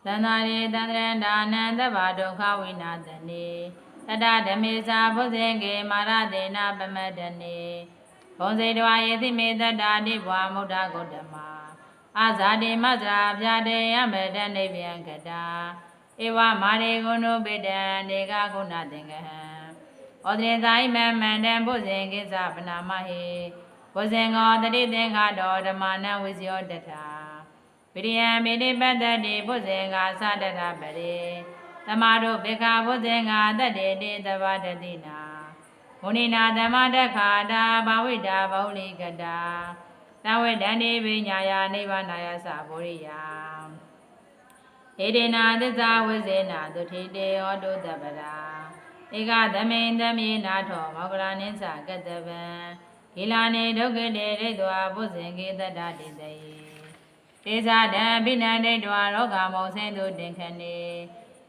သန္တာရေသန္တရန္တာနန္တဘာဒုက္ခဝိနာသနေတတဓမေသာဘုဇင်ကေမာရတေနပမတ္တနေဘုံစေတဝါယေတိမေတ္တာတိဘွာမုဒ္ဒဂௌတမအာဇာတိမဇရာဗျာတေယမေတ္တနိဗ္ဗယံကတာဧဝမာရေဂုဏုပိတံနေကဂုဏသင်္ကဟံဩဒရင်သာယိမမန္တံဘုဇင်ကိစ္စပနာမဟိဘုဇင်္ဂောတတိသင်္ခါတောဓမ္မနံဝိဇယောတထာပိရိယံမိတိပတ္တတိဘုဇင်္ဂါသတ္တရပရိသမာတို့ဘေခာဘုဇင်္ဂါတတ္တေတိသဗ္ဗတတိနာမုနိနာဓမ္မတခာတာဘာဝိတာဗောလိကတာသဝေဒန္တိပညာယာနိဗ္ဗာနယသဗောရိယဧဒေနာသစ္စာဝိဇေနာဒုထိတေဟောတုတပ္ပရာဧကသမိန်သမိနာထောမောဂလနိသကတ္တဗံဂိလာနေဒုက္ခတေရိတောဘုဇင်္ဂေတတ္တတိတေသေဇာတံပိဏန္တိတောရောဂမောဆင်းသူတင်ခဏေ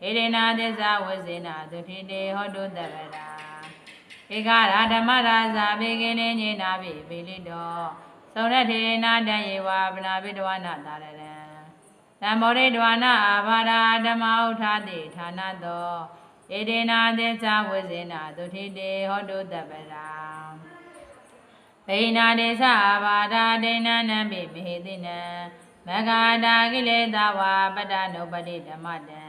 ဧဒေနာသစ္စာဝိဇေနာဒုထိတေဟောတုတပ္ပရာဧကရာဓမ္မရာဇာဘေကိနေညေနာပိပိလိတောသုရထေနာတယေဝပနာပိတဝနာတာရံသံမောရိတဝနာအာဘာရာဓမ္မဥထာတိဌာနတောဧဒေနာသစ္စာဝိဇေနာဒုထိတေဟောတုတပ္ပရာဗိနာဒေသအာဘာရာဒိဏနံပိမဟိတိနံမဂ္ဂတာကိလေသာဝါပတ္တနုပတိဓမ္မတံ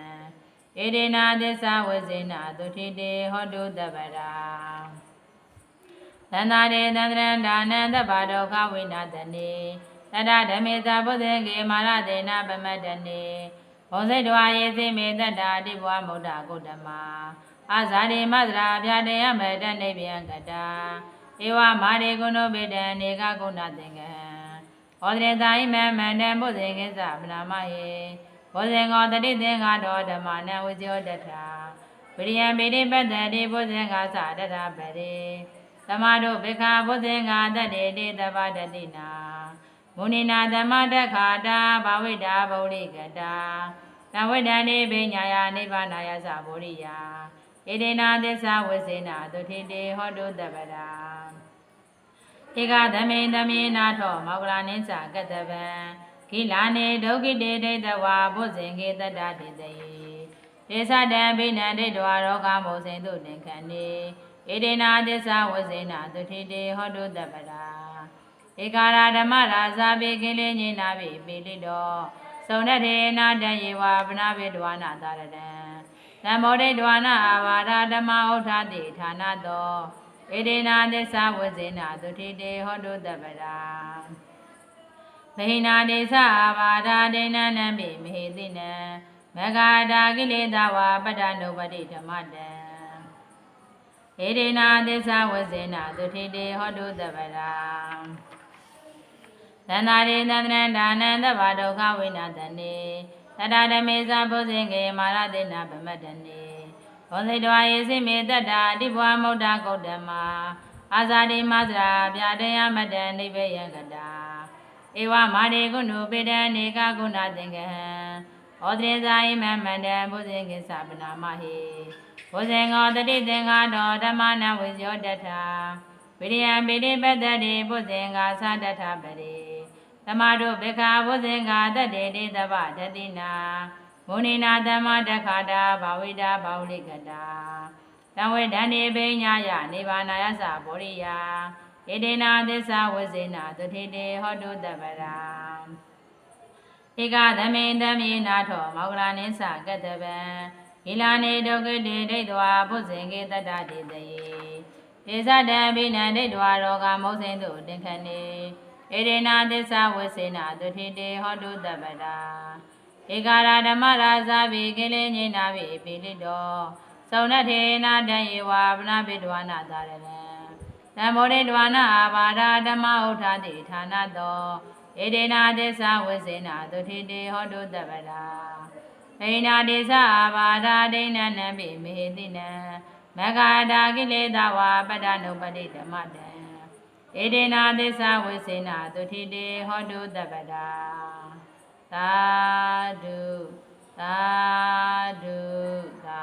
ဧဒေနာသစ္စာဝိဇေနာဒုထိတေဟောတုတပ္ပရာသန္တာရေသန္တရန္တာနန္တဘာဒုက္ခဝိနာသနေတတဓမေသာဘုဇင်္ဂေမာရတေနပမတ္တနေဘုံစိတ်တဝါယေသိမေတ္တာတိဘွာမုဒ္ဒဂௌတမအာဇာတိမဇရာဗျာတေယမေတ္တနိဗ္ဗယံကတာဧဝမာရေဂုဏုပိတံနေကဂုဏသင်္ကဟံဩဒရေသာယိမမန္တံဘုဇင်္ဂေသပနာမဟေဘုဇင်္ဂောတတိသင်္ခါတောဓမ္မနံဝိဇယောတထာပရိယံပိတိပတ္တတိဘုဇင်္ဂါသတတပရိသမာတို့ဘေခာဘုဇင်္ဂါတတ္တေတိသဗ္ဗတတိနာမုနိနာဓမ္မတခာတာဘာဝိတာဗောလိကတာသဝေဒန္တိပညာယာနိဗ္ဗာနယသဗောရိယဧဒေနာသစ္စာဝိဇေနာဒုထိတေဟောတုတပ္ပရာဧကသမိန်သမိနာထောမောဂလနိသကတ္တဗံဂိလာနေဒုက္ခိတေဒိဋ္ဌဝါဘုဇင်္ဂေတတ္တတိတေဒေသတံဘိနန္တိတဝါရောဂမောစိန်တုတင်ခဏေဧဒေနာသစ္စာဝိဇေနာဒုထိတေဟောတုတပ္ပရာဧကာရဓမ္မရာဇာပိကိလေညေနာပိပိလိတောသုံရထေနာတယေဝပနာပိတဝနာတာရတံသံမောဒိတဝနာအာဘာရဓမ္မဥထာတိဌာနတောဧဒေနာသစ္စာဝိဇေနာဒုထိတေဟောတုတပ္ပရာဗိနာဒေသအာဘာဒဒိဏနံပိမဟိတိနံမဂ္ဂတာကိလေသာဝါပတ္တနုပတိဓမ္မတံဧဒေနာသစ္စာဝိဇေနာဒုထိတေဟောတုတပ္ပရာသန္တာရေသန္တရန္တာနန္တဘာဒုက္ခဝိနာသနေတတဓမေသာဘုဇင်္ဂေမာရတေနပမတ္တနေဘုံစိတ်တဝါယေစိမေတ္တာတိဘွာမုဒ္ဒဂௌတမအာဇာတိမဇရာဗျာတေယမတ္တနိဗ္ဗယံကတာဧဝမာရေဂုဏုပိတံနေကဂုဏသင်္ကဟံဩဒရေဇာယိမမန္တံဘုဇင်္ဂေသပနာမဟိဘုဇင်္ဂောတတိသင်္ခါတောဓမ္မနဝိဇယောတထာဝိရိယံပိတိပတ္တတိဘုဇင်္ဂါသတထပရိသမာတို့ဘေခာဘုဇင်္ဂါတတ္တေတိသဗ္ဗတတိနာမုနိနာဓမ္မတခာတာဘာဝိတာဘာဝလိကတာသံဝေဒန္တိပညာယနိဗ္ဗာနယသဗောရိယဧဒေနာသစ္စာဝိဇေနာဒုထိတေဟောတုတပ္ပရာဧကသမိန်သမိနာထောမောဂလနိသကတ္တဗံဂိလာနေဒုက္ခတေဒိဋ္ဌဝါဘုဇင်္ဂေတတ္တတိတေဒေသတံဘိနန္ဒိဋ္ဌဝါရောဂမောစိန်တုတင်ခဏေဧဒေနာသစ္စာဝိဇေနာဒုထိတေဟောတုတပ္ပရာဧကာရဓမ္မရာဇာပိကိလေညေနာပိပိလိတောသုံရထေနာတယေဝပနာပိတဝနာတာရံသံမောဒိတဝနာအာဘာဒဓမ္မဥထာတိဌာနတောဧဒေနာသစ္စာဝိဇေနာဒုထိတေဟောတုတပ္ပရာဗိနာဒေသအာဘာဒဒိဏနံပိမဟိတိနံမဂ္ဂတာကိလေသာဝါပတ္တနုပတိဓမ္မတံဧဒေနာသစ္စာဝိဇေနာဒုထိတေဟောတုတပ္ပရာသာဓုသာဓုသာ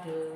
ဓု